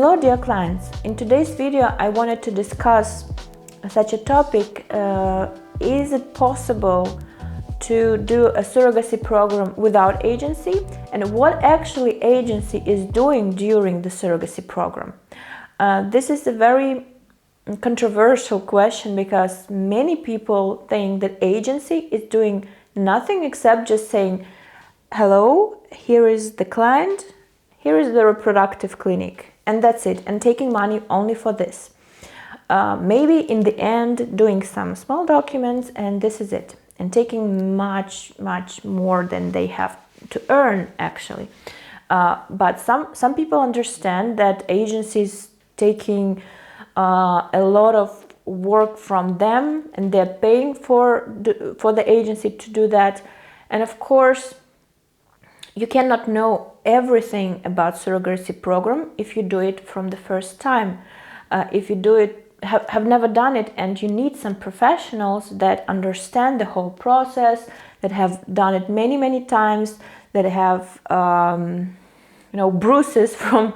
Hello dear clients, in today's video I wanted to discuss such a topic. Is it possible to do a surrogacy program without agency, and what actually agency is doing during the surrogacy program? This is a very controversial question because many people think that agency is doing nothing except just saying, hello, here is the client, here is the reproductive clinic, and that's it, and taking money only for this. Maybe in the end doing some small documents, and this is it, and taking much more than they have to earn actually. But some people understand that agencies taking a lot of work from them, and they're paying for the agency to do that. And of course, you cannot know everything about surrogacy program if you do it from the first time. If you do it, have never done it, and you need some professionals that understand the whole process, that have done it many times, that have bruises from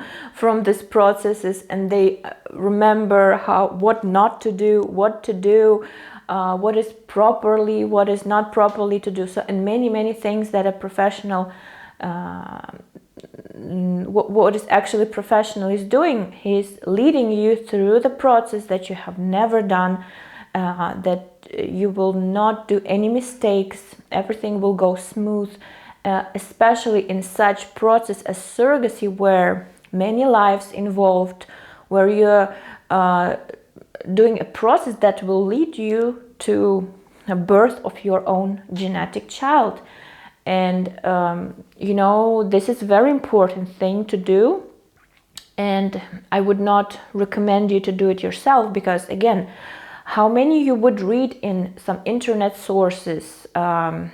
these processes, and they remember what not to do, what to do, what is properly, what is not properly to do. So, and many things that a professional what is actually professional is doing. He's leading you through the process that you have never done, that you will not do any mistakes, everything will go smooth, especially in such process as surrogacy, where many lives involved, where you're doing a process that will lead you to a birth of your own genetic child. And this is a very important thing to do, and I would not recommend you to do it yourself, because again, how many you would read in some internet sources, some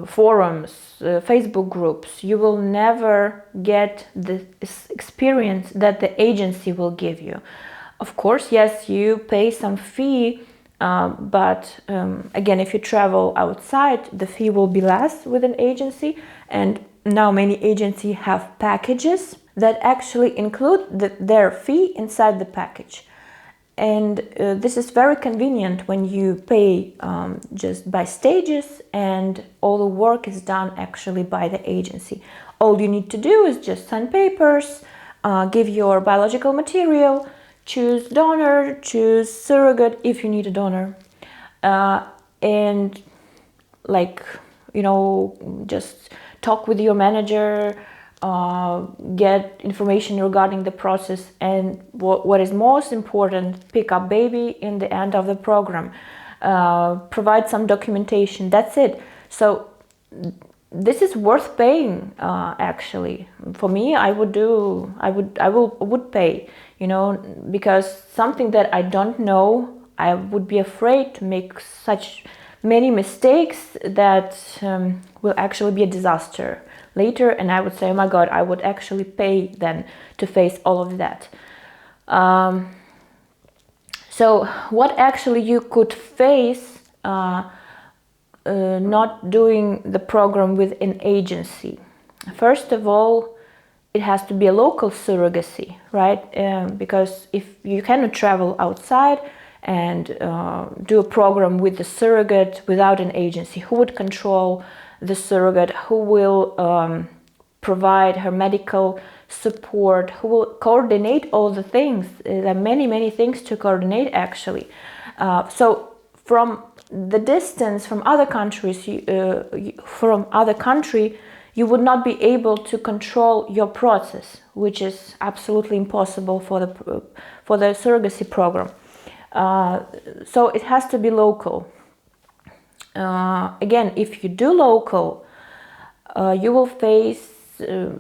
forums, Facebook groups, you will never get this experience that the agency will give you. Of course, yes, you pay some fee, but again, if you travel outside, the fee will be less with an agency. And now many agencies have packages that actually include their fee inside the package. And this is very convenient when you pay just by stages, and all the work is done actually by the agency. All you need to do is just sign papers, give your biological material, choose donor, choose surrogate if you need a donor, and just talk with your manager, get information regarding the process, and what is most important, pick up baby in the end of the program, provide some documentation. That's it. So this is worth paying. Actually, for me, I would pay, because something that I don't know, I would be afraid to make such many mistakes that will actually be a disaster later, and I would say, oh my God, I would actually pay then to face all of that. So what actually you could face not doing the program with an agency? First of all, it has to be a local surrogacy, right? Because if you cannot travel outside and do a program with the surrogate without an agency, who would control the surrogate, who will provide her medical support, who will coordinate all the things? There are many things to coordinate actually. So from the distance from other countries, you would not be able to control your process, which is absolutely impossible for the surrogacy program. So it has to be local. Again, if you do local, you will face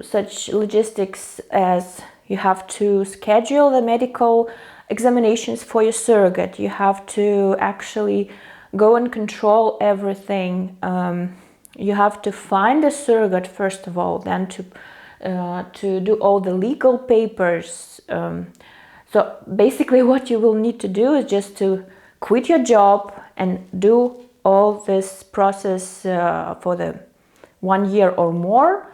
such logistics as you have to schedule the medical examinations for your surrogate. You have to actually go and control everything. You have to find a surrogate first of all, then to do all the legal papers. So basically what you will need to do is just to quit your job and do all this process for the 1 year or more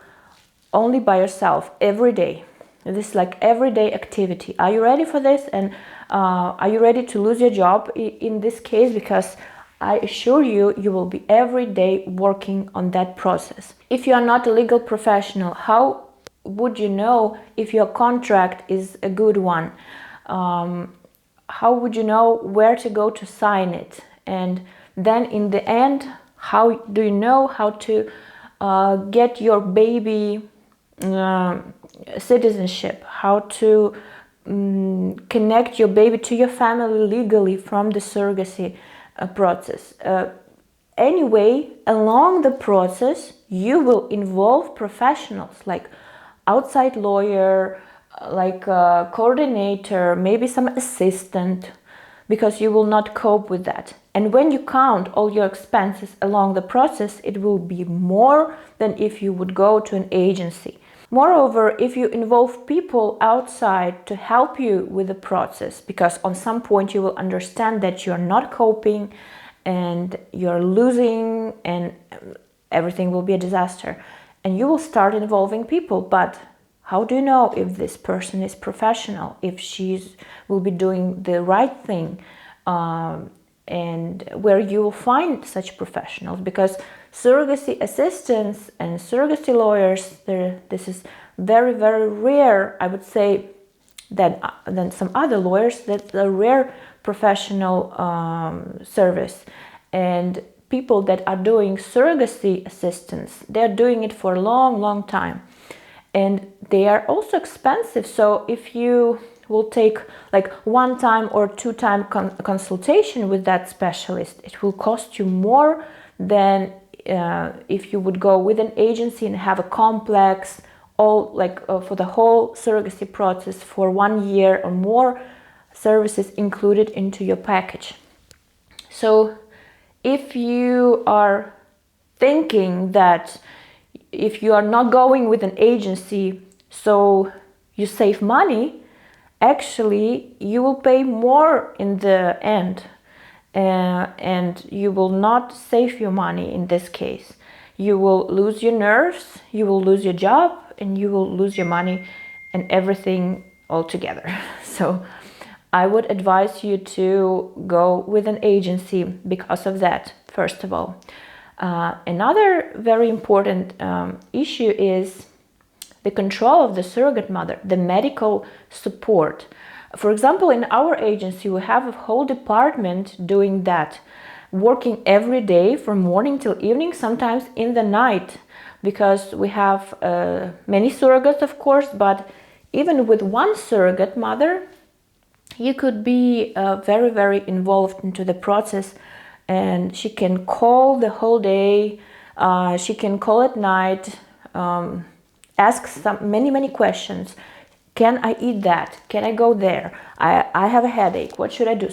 only by yourself every day. This is like everyday activity. Are you ready for this? And are you ready to lose your job in this case? Because I assure you, you will be every day working on that process. If you are not a legal professional, how would you know if your contract is a good one? How would you know where to go to sign it? And then in the end, how do you know how to get your baby citizenship, how to connect your baby to your family legally from the surrogacy process. Anyway, along the process, you will involve professionals like outside lawyer, like a coordinator, maybe some assistant, because you will not cope with that. And when you count all your expenses along the process, it will be more than if you would go to an agency. Moreover, if you involve people outside to help you with the process, because on some point you will understand that you're not coping and you're losing and everything will be a disaster, and you will start involving people. But how do you know if this person is professional, if she will be doing the right thing, and where you will find such professionals? Because surrogacy assistants and surrogacy lawyers, this is very, very rare, I would say, than some other lawyers. That's a rare professional service. And people that are doing surrogacy assistance, they're doing it for a long, long time. And they are also expensive. So if you will take like 1 time or 2 time consultation with that specialist, it will cost you more than if you would go with an agency and have a complex, all like for the whole surrogacy process for 1 year or more, services included into your package. So if you are thinking that if you are not going with an agency, so you save money, actually you will pay more in the end, and you will not save your money in this case. You will lose your nerves, you will lose your job, and you will lose your money and everything altogether. So I would advise you to go with an agency because of that, first of all. Another very important issue is the control of the surrogate mother, the medical support. For example, in our agency, we have a whole department doing that, working every day from morning till evening, sometimes in the night, because we have many surrogates, of course, but even with one surrogate mother, you could be very, very involved into the process, and she can call the whole day, she can call at night, ask many questions. Can I eat that? Can I go there? I have a headache. What should I do?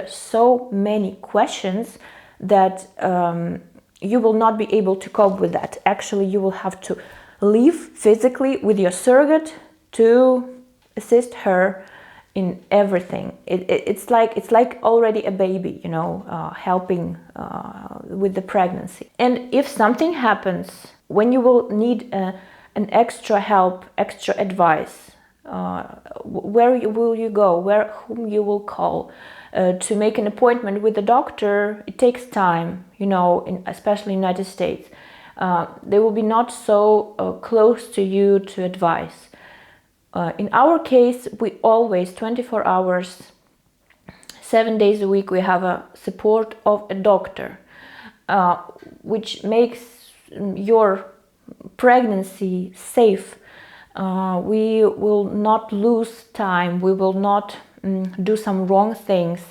So many questions that you will not be able to cope with that. Actually, you will have to leave physically with your surrogate to assist her in everything. It's like already a baby, you know, helping with the pregnancy. And if something happens, when you will need an extra help, extra advice, where will you go, whom you will call to make an appointment with the doctor? It takes time, you know, especially in the United States. They will be not so close to you to advise. In our case, we always 24 hours, 7 days a week, we have a support of a doctor, which makes your pregnancy safe. We will not lose time, we will not do some wrong things,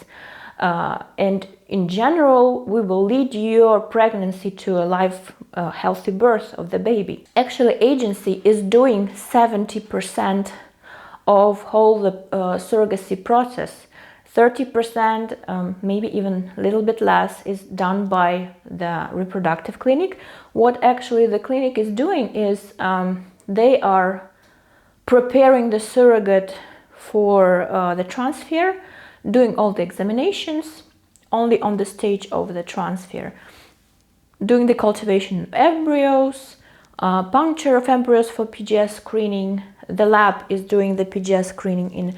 and in general we will lead your pregnancy to a live healthy birth of the baby. Actually, agency is doing 70% of whole the surrogacy process. 30%, maybe even a little bit less, is done by the reproductive clinic. What actually the clinic is doing is they are preparing the surrogate for the transfer, doing all the examinations only on the stage of the transfer, doing the cultivation of embryos, puncture of embryos for PGS screening, the lab is doing the PGS screening in,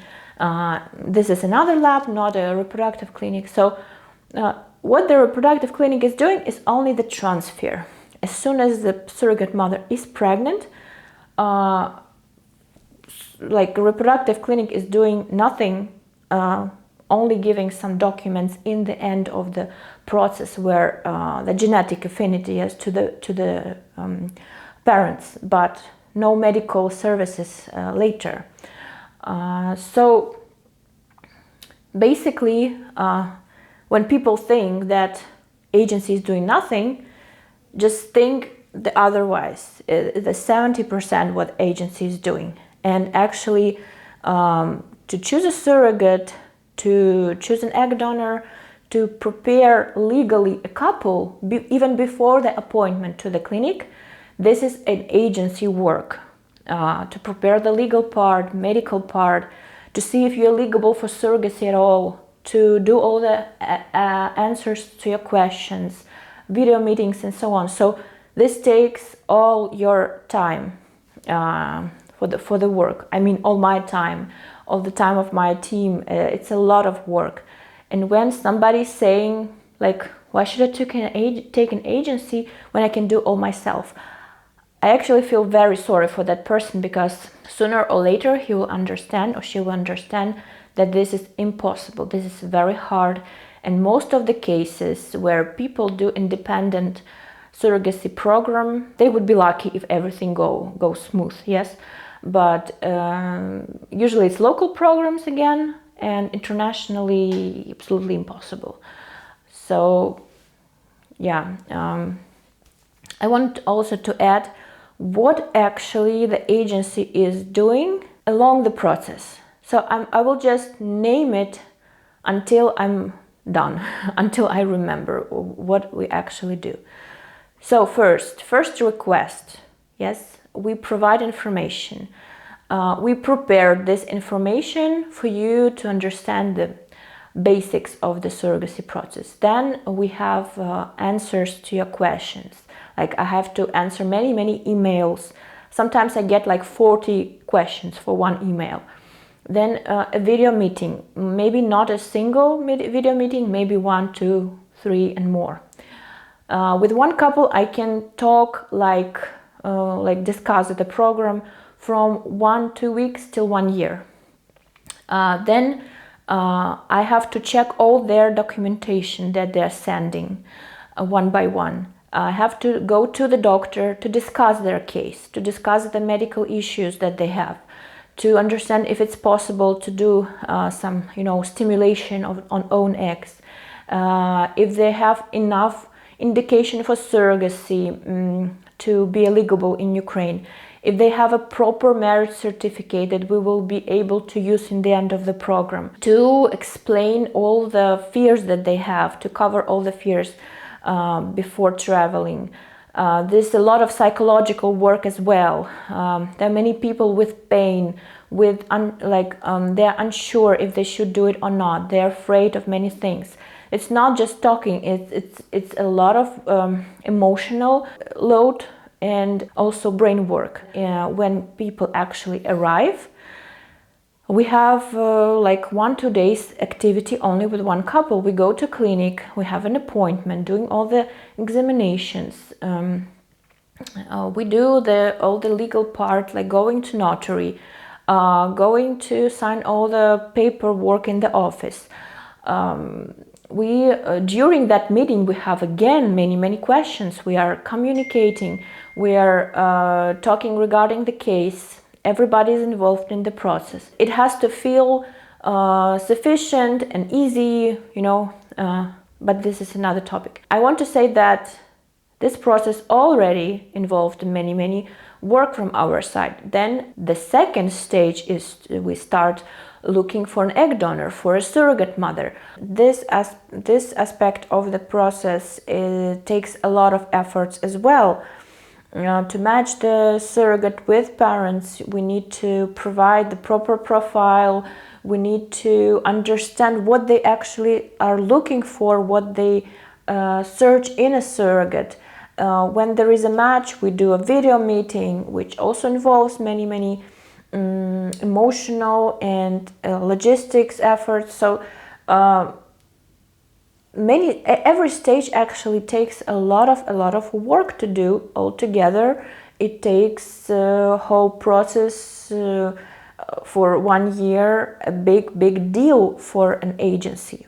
this is another lab, not a reproductive clinic. So what the reproductive clinic is doing is only the transfer. As soon as the surrogate mother is pregnant, like a reproductive clinic is doing nothing, only giving some documents in the end of the process where the genetic affinity is to the parents, but no medical services later. So basically, when people think that agency is doing nothing, just think the otherwise, the 70% what agency is doing. And actually, to choose a surrogate, to choose an egg donor, to prepare legally a couple, even before the appointment to the clinic, this is an agency work. To prepare the legal part, medical part, to see if you're eligible for surrogacy at all, to do all the answers to your questions, video meetings and so on. So this takes all your time for the work. I mean, all my time, all the time of my team. It's a lot of work. And when somebody's saying like, why should I take an agency when I can do all myself? I actually feel very sorry for that person, because sooner or later he will understand, or she will understand, that this is impossible. This is very hard. And most of the cases where people do independent surrogacy program, they would be lucky if everything goes smooth, yes. But usually it's local programs again, and internationally absolutely impossible. So yeah, I want also to add what actually the agency is doing along the process. So I will just name it until I'm done, until I remember what we actually do. So first request, yes, we provide information. We prepared this information for you to understand the basics of the surrogacy process. Then we have answers to your questions. Like I have to answer many emails. Sometimes I get like 40 questions for one email. Then a video meeting, maybe not a single video meeting, maybe 1, 2, 3 and more. With one couple I can talk like discuss the program from 1-2 weeks till 1 year. Then I have to check all their documentation that they're sending one by one. I have to go to the doctor to discuss their case, to discuss the medical issues that they have, to understand if it's possible to do some, stimulation on own eggs, if they have enough indication for surrogacy to be eligible in Ukraine, if they have a proper marriage certificate that we will be able to use in the end of the program, to explain all the fears that they have, to cover all the fears before traveling. There's a lot of psychological work as well. There are many people with pain, with they're unsure if they should do it or not. They're afraid of many things. It's not just talking. It's a lot of emotional load and also brain work. When people actually arrive, we have 1-2 days activity only with one couple. We go to clinic, we have an appointment, doing all the examinations. We do all the legal part, like going to notary, going to sign all the paperwork in the office. During that meeting, we have again many questions. We are communicating, we are talking regarding the case. Everybody is involved in the process. It has to feel sufficient and easy, but this is another topic. I want to say that this process already involved many work from our side. Then the second stage is we start looking for an egg donor, for a surrogate mother. This aspect of the process takes a lot of efforts as well. To match the surrogate with parents, we need to provide the proper profile. We need to understand what they actually are looking for, what they search in a surrogate. When there is a match, we do a video meeting, which also involves many emotional and logistics efforts. So every stage actually takes a lot of work to do altogether. It takes a whole process for 1 year, a big deal for an agency,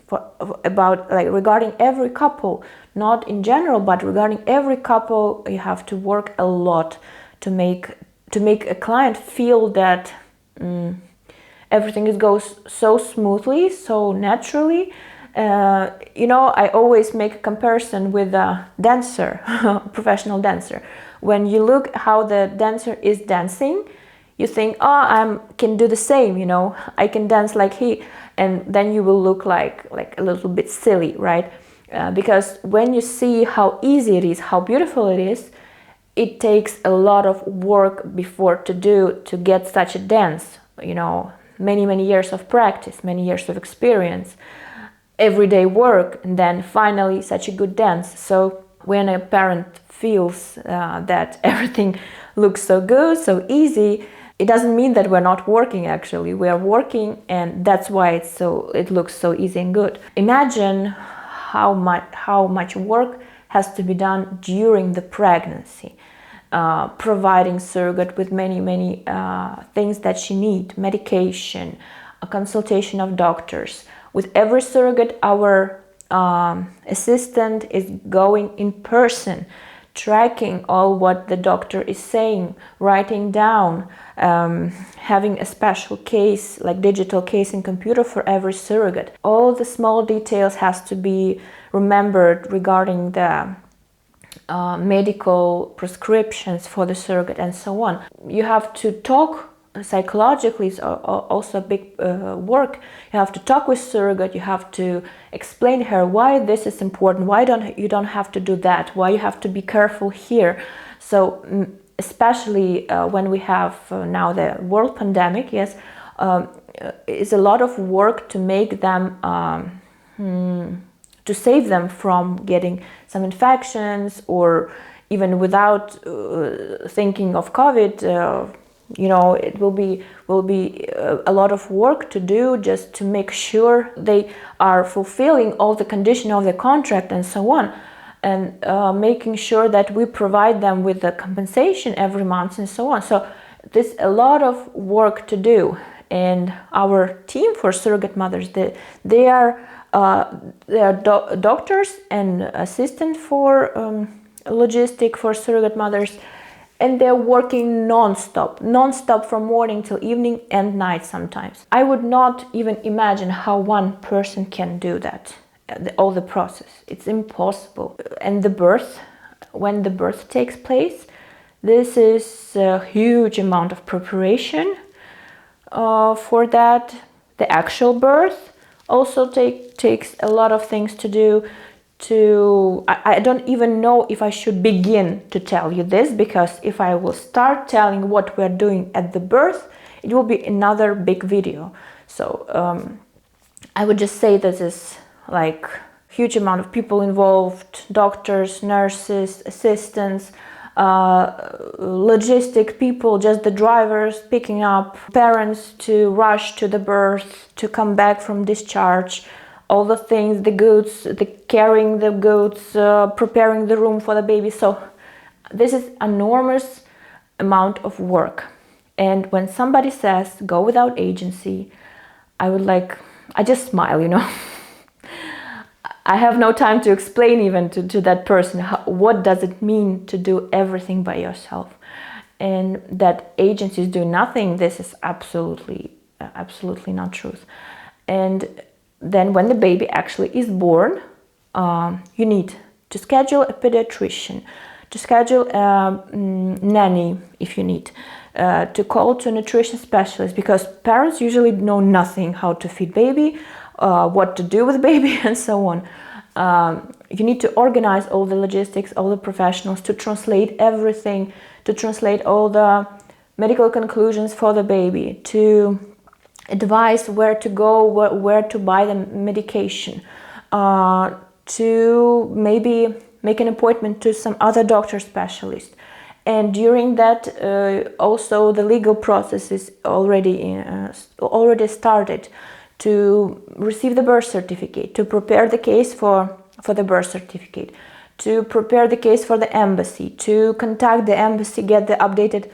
about like regarding every couple, not in general, but regarding every couple. You have to work a lot to make a client feel that everything goes so smoothly, so naturally. I always make a comparison with a dancer, professional dancer. When you look how the dancer is dancing, you think, oh, I can do the same, I can dance like he, and then you will look like a little bit silly, right? Because when you see how easy it is, how beautiful it is, it takes a lot of work before to get such a dance, many years of practice, many years of experience, everyday work, and then finally such a good dance. So when a parent feels that everything looks so good, so easy, it doesn't mean that we're not working. Actually, we are working, and that's why it looks so easy and good. Imagine how much work has to be done during the pregnancy, providing surrogate with many things that she needs, medication, a consultation of doctors. With every surrogate, our assistant is going in person, tracking all what the doctor is saying, writing down, having a special case, like digital case in computer for every surrogate. All the small details has to be remembered regarding the medical prescriptions for the surrogate and so on. You have to talk psychologically, is also a big work. You have to talk with surrogate, you have to explain her why this is important, why you don't have to do that, why you have to be careful here. So especially when we have now the world pandemic, yes, it's a lot of work to make them to save them from getting some infections, or even without thinking of COVID. It will be a lot of work to do just to make sure they are fulfilling all the conditions of the contract and so on, and making sure that we provide them with the compensation every month and so on. So there's a lot of work to do, and our team for surrogate mothers, they are doctors and assistant for logistic for surrogate mothers. And they're working non-stop from morning till evening and night sometimes. I would not even imagine how one person can do that, all the process. It's impossible. And when the birth takes place, this is a huge amount of preparation for that. The actual birth also takes a lot of things to do. I don't even know if I should begin to tell you this, because if I will start telling what we're doing at the birth, it will be another big video. So I would just say this is like huge amount of people involved: doctors, nurses, assistants, logistic people, just the drivers picking up parents to rush to the birth, to come back from discharge, all the things, the goods, the carrying the goods, preparing the room for the baby. So this is enormous amount of work. And when somebody says go without agency, I just smile, I have no time to explain even to that person what does it mean to do everything by yourself, and that agencies do nothing. This is absolutely not truth. And then when the baby actually is born, you need to schedule a pediatrician, to schedule a nanny if you need, to call to a nutrition specialist, because parents usually know nothing how to feed baby, what to do with baby and so on. You need to organize all the logistics, all the professionals, to translate everything, to translate all the medical conclusions for the baby, to advise where to go, where to buy the medication, to maybe make an appointment to some other doctor specialist. And during that, also the legal process is already started to receive the birth certificate, to prepare the case for the birth certificate, to prepare the case for the embassy, to contact the embassy, get the updated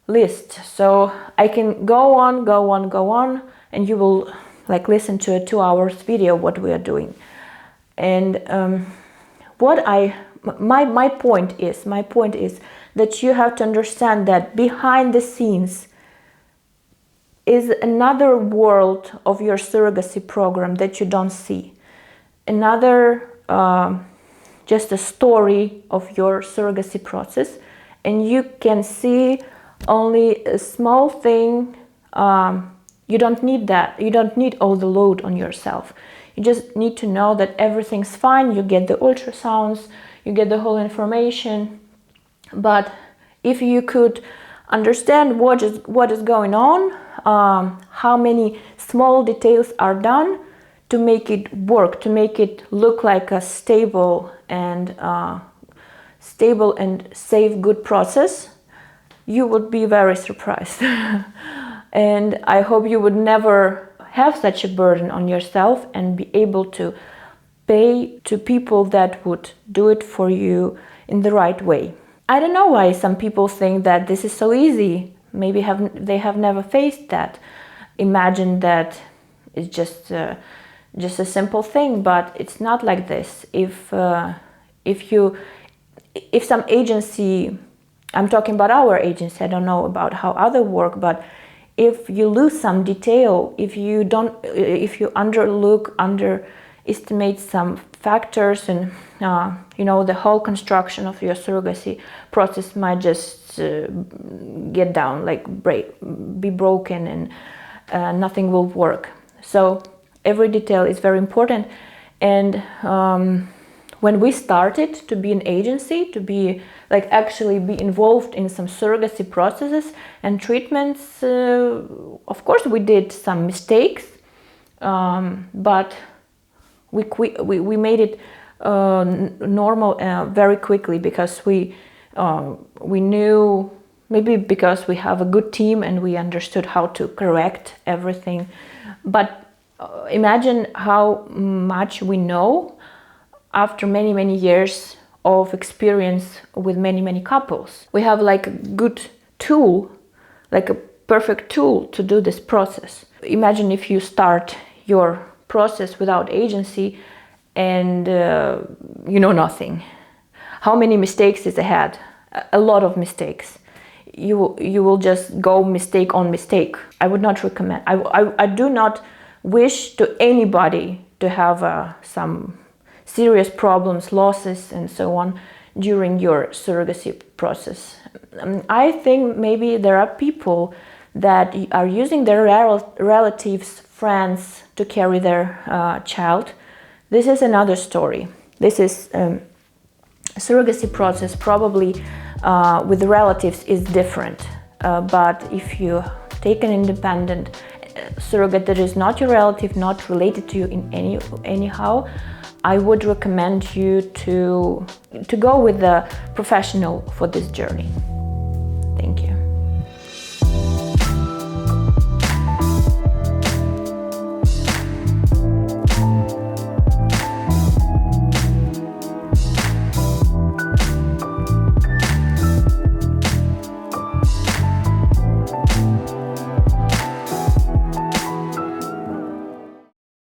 list. So I can go on, and you will like listen to a 2 hours video what we are doing. And my point is that you have to understand that behind the scenes is another world of your surrogacy program that you don't see. Another just a story of your surrogacy process, and you can see only a small thing. You don't need that. You don't need all the load on yourself. You just need to know that everything's fine. You get the ultrasounds, you get the whole information. But if you could understand what is going on, how many small details are done to make it work, to make it look like a stable and safe, good process, you would be very surprised. And I hope you would never have such a burden on yourself and be able to pay to people that would do it for you in the right way. I don't know why some people think that this is so easy. Maybe they have never faced that. Imagine that it's just a simple thing, but it's not like this. If some agency, I'm talking about our agency, I don't know about how other work, but if you lose some detail, if you underestimate some factors, and the whole construction of your surrogacy process might just get down, be broken, and nothing will work. So every detail is very important. And when we started to be an agency, to be actually be involved in some surrogacy processes and treatments, of course we did some mistakes, but we made it normal very quickly, because we knew, maybe because we have a good team and we understood how to correct everything. But imagine how much we know after many years of experience with many couples. We have a good tool, a perfect tool to do this process. Imagine if you start your process without agency and you know nothing. How many mistakes is ahead? A lot of mistakes. You will just go mistake on mistake. I would not recommend. I do not wish to anybody to have some serious problems, losses, and so on during your surrogacy process. I think maybe there are people that are using their relatives, friends to carry their child. This is another story. This is surrogacy process probably with relatives is different. But if you take an independent surrogate that is not your relative, not related to you in anyhow, I would recommend you to go with a professional for this journey.